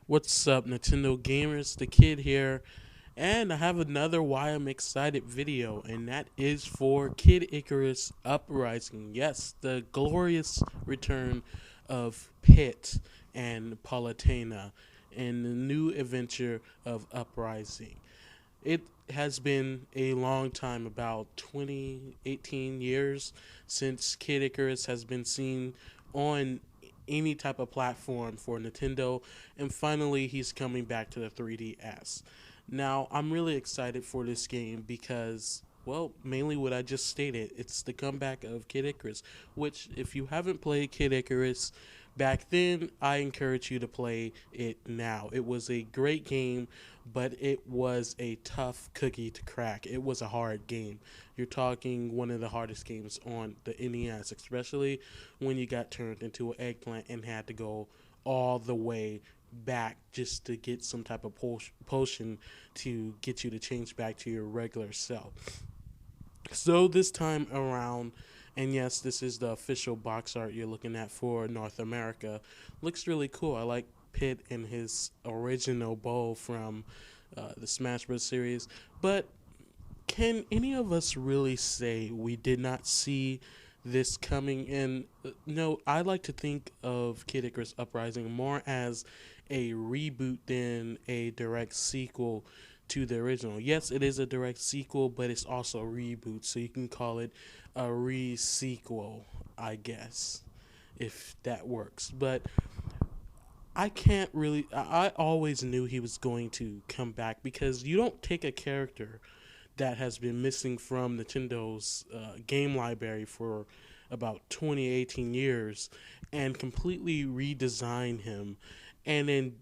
What's up, Nintendo gamers? The kid here, and I have another why I'm excited video, and that is for Kid Icarus Uprising. Yes, the glorious return of Pit and Palutena in the new adventure of Uprising. It has been a long time, about 20, 18 years, since Kid Icarus has been seen on any type of platform for Nintendo, and finally he's coming back to the 3DS. Now, I'm really excited for this game because, well, mainly what I just stated. It's the comeback of Kid Icarus, which, if you haven't played Kid Icarus back then, I encourage you to play it now. It was a great game, but it was a tough cookie to crack. It was a hard game. You're talking one of the hardest games on the NES, especially when you got turned into an eggplant and had to go all the way back just to get some type of potion to get you to change back to your regular self. So this time around, and yes, this is the official box art you're looking at for North America. Looks really cool. I like Pit and his original bow from the Smash Bros. Series. But can any of us really say we did not see this coming? And no, I like to think of Kid Icarus Uprising more as a reboot than a direct sequel to the original. Yes, it is a direct sequel, but it's also a reboot, so you can call it a re-sequel, I guess, if that works. But I can't really. I always knew he was going to come back because you don't take a character that has been missing from Nintendo's game library for about 20, 18 years and completely redesign him and then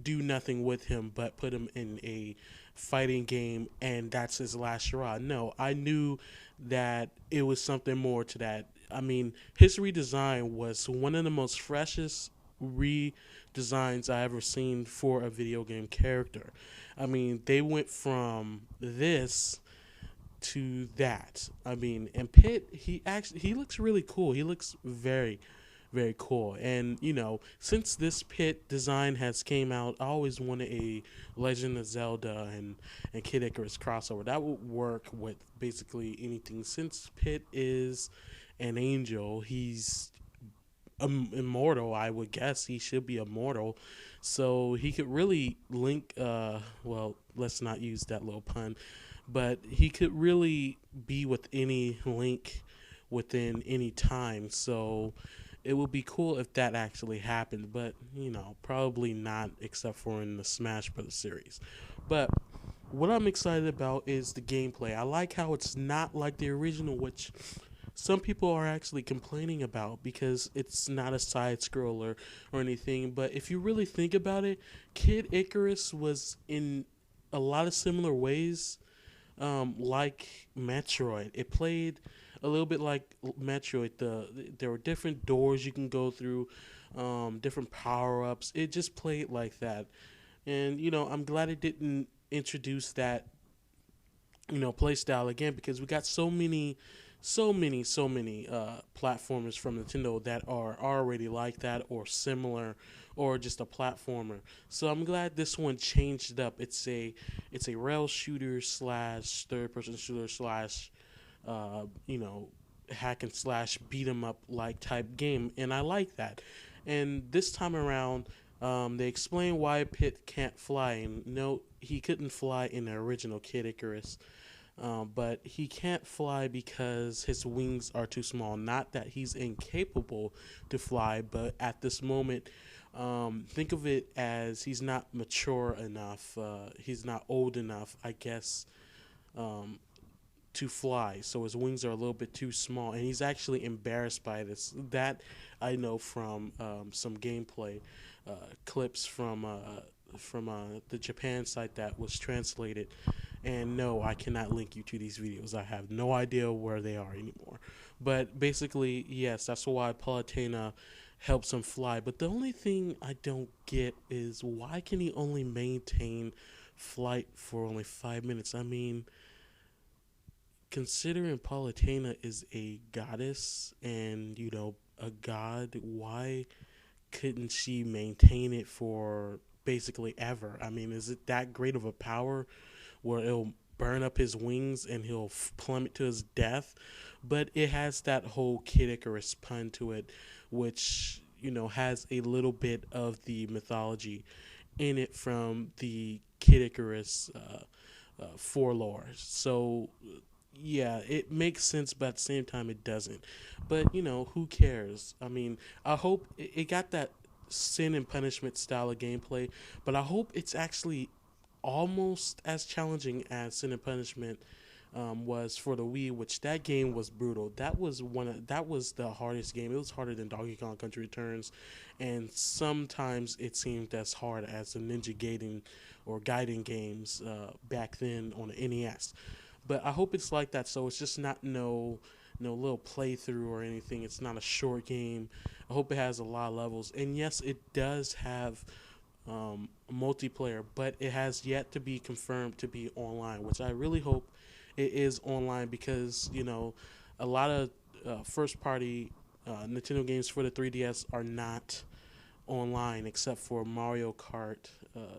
do nothing with him but put him in a fighting game and that's his last hurrah. No, I knew that it was something more to that. I mean, his redesign was one of the most freshest redesigns I ever seen for a video game character. I mean, they went from this to that. I mean, and Pitt, he looks really cool. He looks very, very cool. And since this Pitt design has came out, I always wanted a Legend of Zelda and Kid Icarus crossover. That would work with basically anything. Since Pitt is an angel, he's immortal. I would guess he should be immortal, so he could really link. Well, let's not use that little pun, but he could really be with any link within any time. So it would be cool if that actually happened, but probably not, except for in the Smash Bros. Series. But what I'm excited about is the gameplay. I like how it's not like the original, which some people are actually complaining about because it's not a side scroller or anything. But if you really think about it, Kid Icarus was in a lot of similar ways like Metroid. It played a little bit like Metroid. There were different doors you can go through, different power ups. It just played like that, and I'm glad it didn't introduce that play style again because we got so many platformers from Nintendo that are already like that or similar or just a platformer. So I'm glad this one changed up. It's a rail shooter slash third person shooter slash uh, you know hack and slash beat 'em up like type game, and I like that. And this time around, they explain why Pit can't fly, and no, he couldn't fly in the original Kid Icarus. But he can't fly because his wings are too small. Not that he's incapable to fly, but at this moment, think of it as he's not mature enough. He's not old enough, I guess, um, to fly. So his wings are a little bit too small, and he's actually embarrassed by this. That I know from some gameplay clips from the Japan site that was translated. And no, I cannot link you to these videos. I have no idea where they are anymore. But basically, yes, that's why Palutena helps him fly. But the only thing I don't get is why can he only maintain flight for only 5 minutes? I mean, considering Palutena is a goddess and a god, why couldn't she maintain it for basically ever. I mean, is it that great of a power where it'll burn up his wings and he'll plummet to his death? But it has that whole Kid Icarus pun to it, which has a little bit of the mythology in it from the Kid Icarus folklore. So yeah, it makes sense, but at the same time, it doesn't. But who cares? I mean, I hope it got that sin and punishment style of gameplay, but I hope it's actually almost as challenging as Sin and Punishment was for the Wii, which that game was brutal. That was the hardest game. It was harder than Donkey Kong Country Returns, and sometimes it seemed as hard as the Ninja Gaiden or Gaiden games back then on the NES. But I hope it's like that. So it's just not no little playthrough or anything. It's not a short game. I hope it has a lot of levels, and yes, it does have multiplayer, but it has yet to be confirmed to be online, which I really hope it is online because a lot of first party Nintendo games for the 3DS are not online except for Mario Kart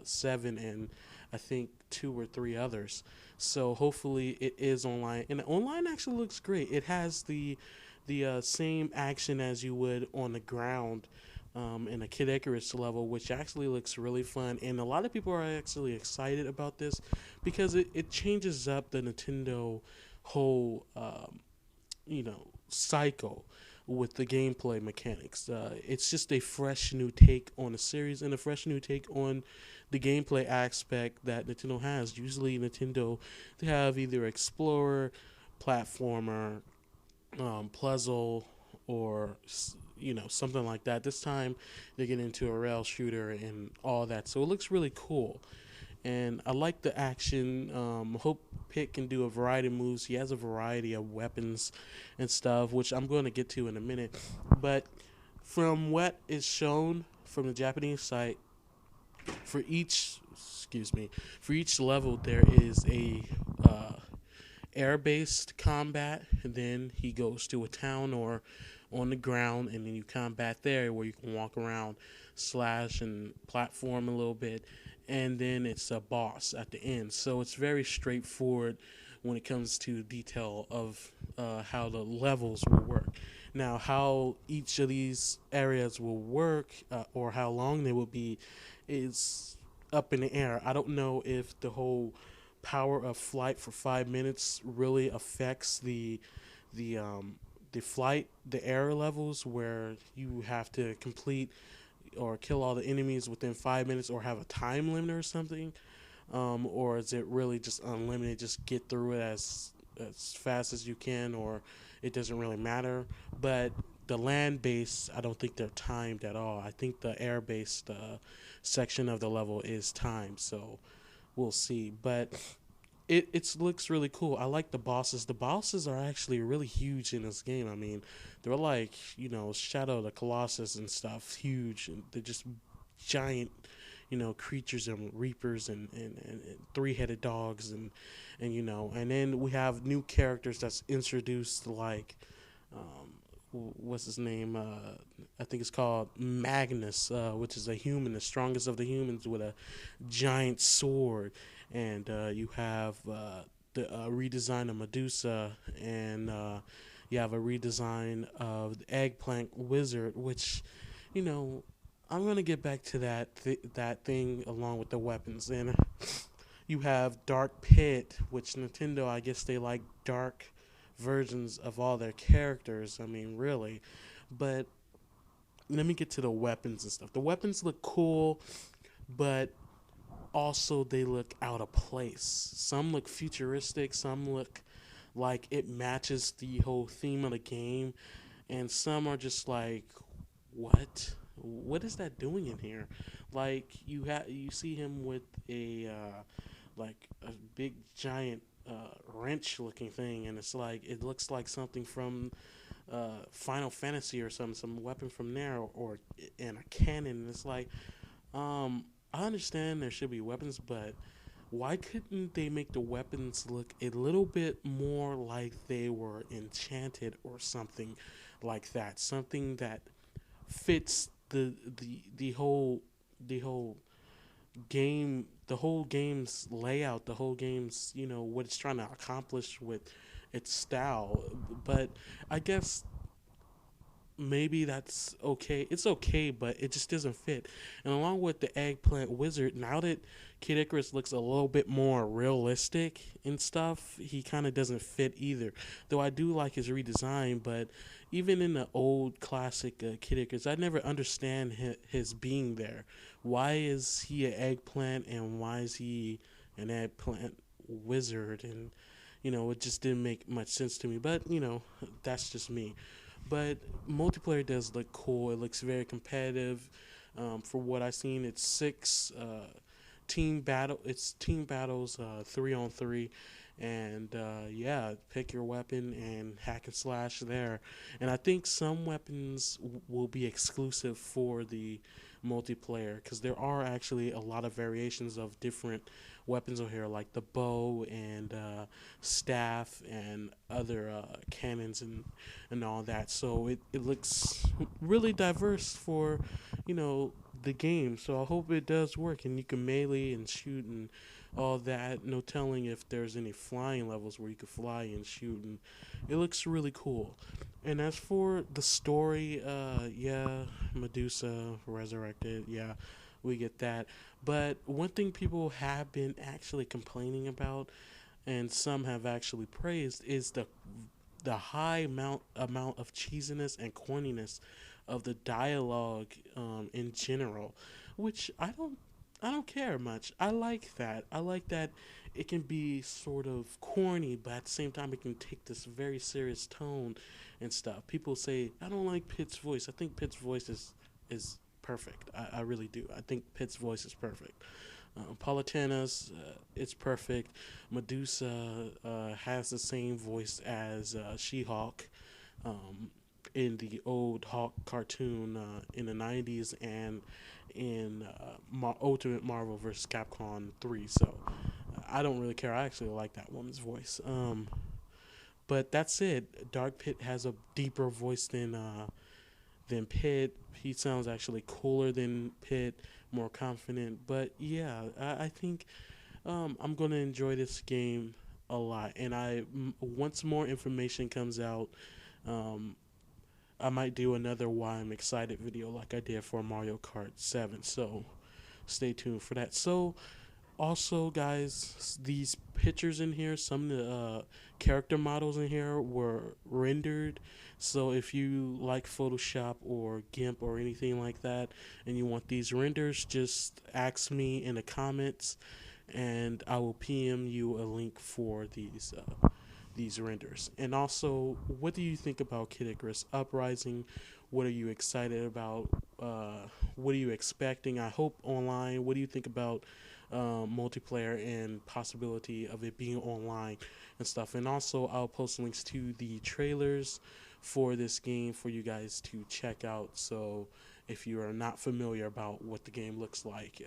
7 and I think two or three others. So hopefully it is online, and online actually looks great. It has the same action as you would on the ground in a Kid Icarus level, which actually looks really fun. And a lot of people are actually excited about this because it changes up the Nintendo whole cycle with the gameplay mechanics. It's just a fresh new take on the series and a fresh new take on the gameplay aspect that Nintendo has. Usually, Nintendo they have either explorer, platformer, puzzle, or something like that. This time they get into a rail shooter and all that, so it looks really cool. And I like the action. Hope Pit can do a variety of moves. He has a variety of weapons and stuff, which I'm going to get to in a minute. But from what is shown from the Japanese site, for each for each level there is a air-based combat, and then he goes to a town or on the ground, and then you combat there where you can walk around, slash and platform a little bit, and then it's a boss at the end. So it's very straightforward when it comes to detail of how the levels will work. Now, how each of these areas will work or how long they will be is up in the air. I don't know if the whole power of flight for 5 minutes really affects the flight, the air levels where you have to complete or kill all the enemies within 5 minutes or have a time limit or something, or is it really just unlimited? Just get through it as fast as you can, or it doesn't really matter. But the land base, I don't think they're timed at all. I think the air based section of the level is timed, so we'll see. But it looks really cool. I like the bosses. The bosses are actually really huge in this game. I mean, they're like Shadow of the Colossus and stuff, huge. And they're just giant, creatures and reapers and three-headed dogs and then we have new characters that's introduced like what's his name? I think it's called Magnus, which is a human, the strongest of the humans with a giant sword. And you have the redesign of Medusa, and you have a redesign of the Eggplant Wizard, which, I'm gonna get back to that thing along with the weapons. And you have Dark Pit, which Nintendo, I guess they like dark versions of all their characters. I mean, really. But let me get to the weapons and stuff. The weapons look cool, but also they look out of place. Some look futuristic, some look like it matches the whole theme of the game, and some are just like, what is that doing in here? Like you see him with a like a big giant wrench looking thing, and it's like it looks like something from Final Fantasy or some weapon from there, or in a cannon. And it's like, I understand there should be weapons, but why couldn't they make the weapons look a little bit more like they were enchanted or something like that? Something that fits the whole the whole game's layout, the whole game's, what it's trying to accomplish with its style. But I guess maybe that's okay. It's okay, but it just doesn't fit. And along with the eggplant wizard, now that Kid Icarus looks a little bit more realistic and stuff, he kind of doesn't fit either. Though I do like his redesign, but even in the old classic Kid Icarus, I never understand his being there. Why is he an eggplant and why is he an eggplant wizard? And it just didn't make much sense to me. But that's just me. But multiplayer does look cool. It looks very competitive. For what I've seen, it's six team battle. It's team battles, 3-on-3, and yeah, pick your weapon and hack and slash there. And I think some weapons will be exclusive for the multiplayer because there are actually a lot of variations of different weapons on here, like the bow and staff and other cannons and all that. So it looks really diverse for the game. So I hope it does work and you can melee and shoot and all that. No telling if there's any flying levels where you could fly and shoot, and it looks really cool. And as for the story, yeah, Medusa resurrected, yeah, we get that. But one thing people have been actually complaining about, and some have actually praised, is the high amount of cheesiness and corniness of the dialogue in general, which I don't care much. I like that. I like that it can be sort of corny, but at the same time, it can take this very serious tone and stuff. People say I don't like Pitt's voice. I think Pitt's voice is perfect. I really do. I think Pitt's voice is perfect. Politana's, it's perfect. Medusa has the same voice as She-Hulk in the old Hulk cartoon in the 90s and in Ultimate Marvel vs. Capcom 3. So I don't really care. I actually like that woman's voice. But that's it. Dark Pit has a deeper voice than Pit. He sounds actually cooler than Pit, more confident. But yeah, I think I'm gonna enjoy this game a lot. And once more information comes out, um, I might do another why I'm excited video like I did for Mario Kart 7. So stay tuned for that. So also, guys, these pictures in here, some of the character models in here were rendered. So if you like Photoshop or GIMP or anything like that, and you want these renders, just ask me in the comments, and I will PM you a link for these renders. And also, what do you think about Kid Icarus Uprising? What are you excited about? What are you expecting? I hope online. What do you think about multiplayer and possibility of it being online and stuff? And also, I'll post links to the trailers for this game for you guys to check out. So if you are not familiar about what the game looks like,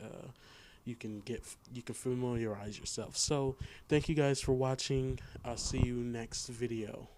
you can familiarize yourself. So thank you guys for watching. I'll see you next video.